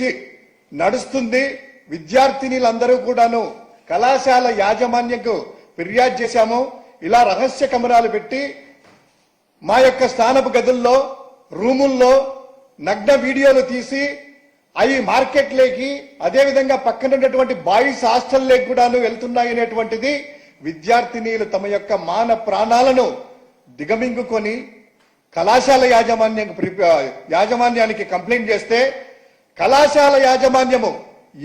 నుంచి నడుస్తుంది. విద్యార్థినిలందరూ కూడాను కళాశాల యాజమాన్యంకు ఫిర్యాదు చేశాము. ఇలా రహస్య కెమెరాలు పెట్టి మా యొక్క స్నానపు గదుల్లో రూముల్లో నగ్న వీడియోలు తీసి అవి మార్కెట్లోకి అదేవిధంగా పక్కన ఉన్నటువంటి బాయ్స్ హాస్టల్లోకి కూడాను వెళ్తున్నాయనేటువంటిది విద్యార్థినీలు తమ యొక్క మాన ప్రాణాలను దిగమింగుకొని కళాశాల యాజమాన్యానికి కంప్లైంట్ చేస్తే కళాశాల యాజమాన్యము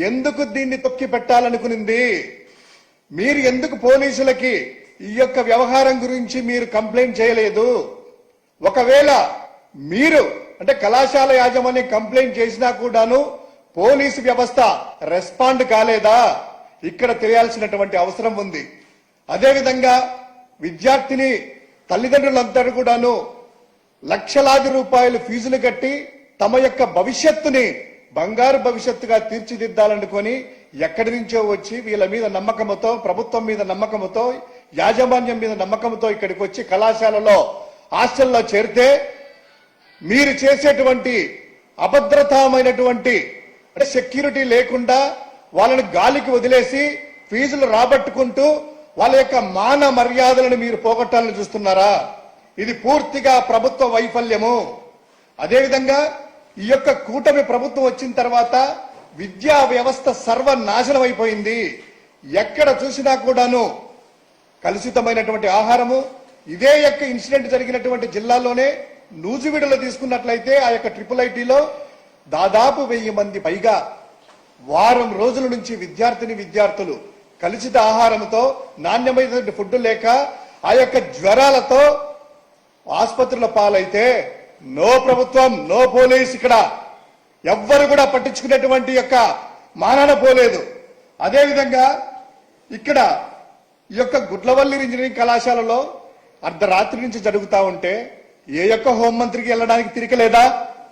ఎందుకు దీన్ని తొక్కి పెట్టాలనుకునింది? మీరు ఎందుకు పోలీసులకి ఈ యొక్క వ్యవహారం గురించి మీరు కంప్లైంట్ చేయలేదు? ఒకవేళ మీరు అంటే కళాశాల యాజమాన్యం కంప్లైంట్ చేసినా కూడాను పోలీసు వ్యవస్థ రెస్పాండ్ కాలేదా? ఇక్కడ తెలియాల్సినటువంటి అవసరం ఉంది. అదేవిధంగా విద్యార్థిని తల్లిదండ్రులందరూ కూడాను లక్షలాది రూపాయలు ఫీజులు కట్టి తమ యొక్క భవిష్యత్తుని బంగారు భవిష్యత్తుగా తీర్చిదిద్దాలనుకొని ఎక్కడి నుంచో వచ్చి వీళ్ళ మీద నమ్మకంతో, ప్రభుత్వం మీద నమ్మకంతో, యాజమాన్యం మీద నమ్మకంతో ఇక్కడికి వచ్చి కళాశాలలో హాస్టల్లో చేరితే మీరు చేసేటువంటి అభద్రతామైనటువంటి అంటే సెక్యూరిటీ లేకుండా వాళ్ళని గాలికి వదిలేసి ఫీజులు రాబట్టుకుంటూ వాళ్ళ యొక్క మాన మర్యాదలను మీరు పోగొట్టాలని చూస్తున్నారా? ఇది పూర్తిగా ప్రభుత్వ వైఫల్యము. అదేవిధంగా ఈ యొక్క కూటమి ప్రభుత్వం వచ్చిన తర్వాత విద్యా వ్యవస్థ సర్వనాశనం అయిపోయింది. ఎక్కడ చూసినా కూడాను కలుషితమైనటువంటి ఆహారము. ఇదే యొక్క ఇన్సిడెంట్ జరిగినటువంటి జిల్లాలోనే నూజివీడులో తీసుకున్నట్లయితే ఆ యొక్క IIITలో దాదాపు 1000 మంది పైగా వారం రోజుల నుంచి విద్యార్థులు కలుషిత ఆహారంతో, నాణ్యమైన ఫుడ్ లేక ఆ యొక్క జ్వరాలతో ఆసుపత్రుల పాలైతే నో ప్రభుత్వం, నో పోలీస్, ఇక్కడ ఎవ్వరు కూడా పట్టించుకునేటువంటి యొక్క మానాన పోలేదు. అదేవిధంగా ఇక్కడ ఈ యొక్క గుడ్లవల్లి ఇంజనీరింగ్ కళాశాలలో అర్ధరాత్రి నుంచి జరుగుతూ ఉంటే ఏ యొక్క హోంమంత్రికి వెళ్ళడానికి తిరిగలేదా?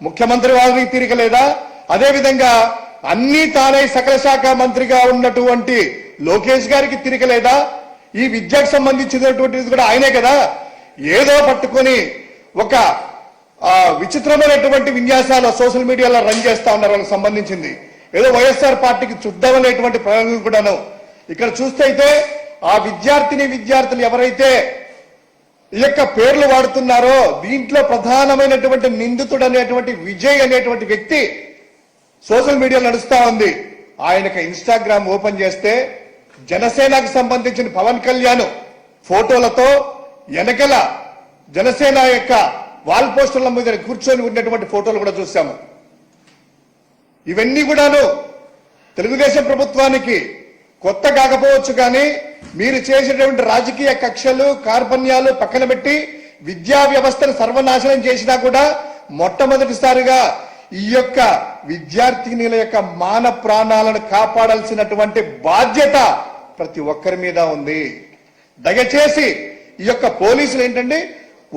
ముఖ్యమంత్రి వారికి తిరిగలేదా? అదేవిధంగా అన్ని తానే సకల శాఖ మంత్రిగా ఉన్నటువంటి లోకేష్ గారికి తిరిగలేదా? ఈ విద్యకు సంబంధించినటువంటిది కూడా ఆయనే కదా. ఏదో పట్టుకొని ఒక విచిత్రమైనటువంటి విన్యాసాలు సోషల్ మీడియాలో రన్ చేస్తా ఉన్నారు. వాళ్ళకి సంబంధించింది ఏదో వైఎస్ఆర్ పార్టీకి చుద్దామనేటువంటి ప్రయోగం కూడాను. ఇక్కడ చూస్తే అయితే ఆ విద్యార్థులు ఎవరైతే ఈ యొక్క పేర్లు వాడుతున్నారో దీంట్లో ప్రధానమైనటువంటి నిందితుడు అనేటువంటి విజయ్ అనేటువంటి వ్యక్తి సోషల్ మీడియాలో నడుస్తా ఉంది. ఆయనకు ఇన్స్టాగ్రామ్ ఓపెన్ చేస్తే జనసేనకు సంబంధించిన పవన్ కళ్యాణ్ ఫోటోలతో వెనకల జనసేన యొక్క వాల్ పోస్టర్ల మీద కూర్చొని ఉన్నటువంటి ఫోటోలు కూడా చూశాము. ఇవన్నీ కూడాను తెలుగుదేశం ప్రభుత్వానికి కొత్త కాకపోవచ్చు, కానీ మీరు చేసేటువంటి రాజకీయ కక్షలు కార్పణ్యాలు పక్కన పెట్టి విద్యా వ్యవస్థను సర్వనాశనం చేసినా కూడా మొట్టమొదటిసారిగా ఈ యొక్క విద్యార్థినుల యొక్క మాన ప్రాణాలను కాపాడాల్సినటువంటి బాధ్యత ప్రతి ఒక్కరి మీద ఉంది. దయచేసి ఈ యొక్క పోలీసులు ఏంటంటే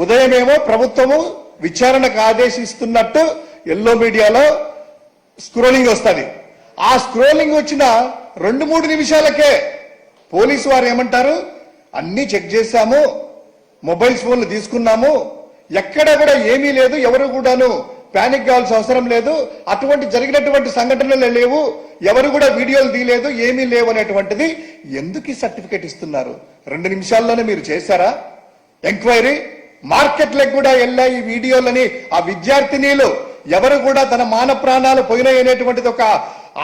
ఉదయమేమో ప్రభుత్వము విచారణకు ఆదేశిస్తున్నట్టు ఎల్లో మీడియాలో స్క్రోలింగ్ వస్తుంది. ఆ స్క్రోలింగ్ వచ్చిన 2-3 నిమిషాలకే పోలీసు వారు ఏమంటారు, అన్ని చెక్ చేశాము, మొబైల్ ఫోన్లు తీసుకున్నాము, ఎక్కడ కూడా ఏమీ లేదు, ఎవరు కూడాను పానిక్ కావాల్సిన అవసరం లేదు, అటువంటి జరిగినటువంటి సంఘటనలు లేవు, ఎవరు కూడా వీడియోలు తీయలేదు, ఏమీ లేవు అనేటువంటిది ఎందుకు ఈ సర్టిఫికేట్ ఇస్తున్నారు? 2 నిమిషాల్లోనే మీరు చేశారా ఎంక్వైరీ? మార్కెట్లకు కూడా వెళ్ళాయి ఈ వీడియోలని. ఆ విద్యార్థినీలు ఎవరు కూడా తన మాన ప్రాణాలు పోయినాయి అనేటువంటిది ఒక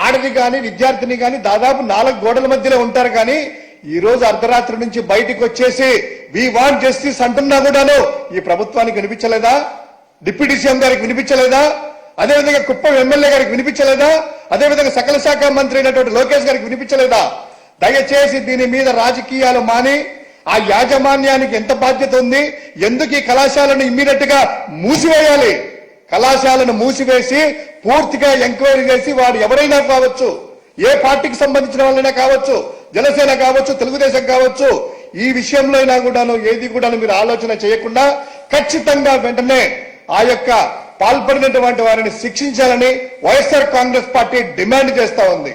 ఆడది కానీ విద్యార్థిని కానీ దాదాపు 4 గోడల మధ్యలో ఉంటారు. కానీ ఈ రోజు అర్ధరాత్రి నుంచి బయటికి వచ్చేసి వి వాంట్ జస్టిస్ అంటున్నా కూడాను ఈ ప్రభుత్వానికి వినిపించలేదా? డిప్యూటీ సీఎం గారికి వినిపించలేదా? అదేవిధంగా కుప్పం ఎమ్మెల్యే గారికి వినిపించలేదా? అదేవిధంగా సకల శాఖ మంత్రి అయినటువంటి లోకేష్ గారికి వినిపించలేదా? దయచేసి దీని మీద రాజకీయాలు మాని ఆ యాజమాన్యానికి ఎంత బాధ్యత ఉంది? ఎందుకు ఈ కళాశాలను ఇమ్మీడియట్ గా మూసివేయాలి? కళాశాలను మూసివేసి పూర్తిగా ఎంక్వైరీ చేసి వాడు ఎవరైనా కావచ్చు, ఏ పార్టీకి సంబంధించిన వాళ్ళైనా కావచ్చు, జనసేన కావచ్చు, తెలుగుదేశం కావచ్చు, ఈ విషయంలో అయినా కూడాను ఏది కూడా మీరు ఆలోచన చేయకుండా ఖచ్చితంగా వెంటనే ఆ యొక్క పాల్పడినటువంటి వారిని శిక్షించాలని వైఎస్ఆర్ కాంగ్రెస్ పార్టీ డిమాండ్ చేస్తా ఉంది.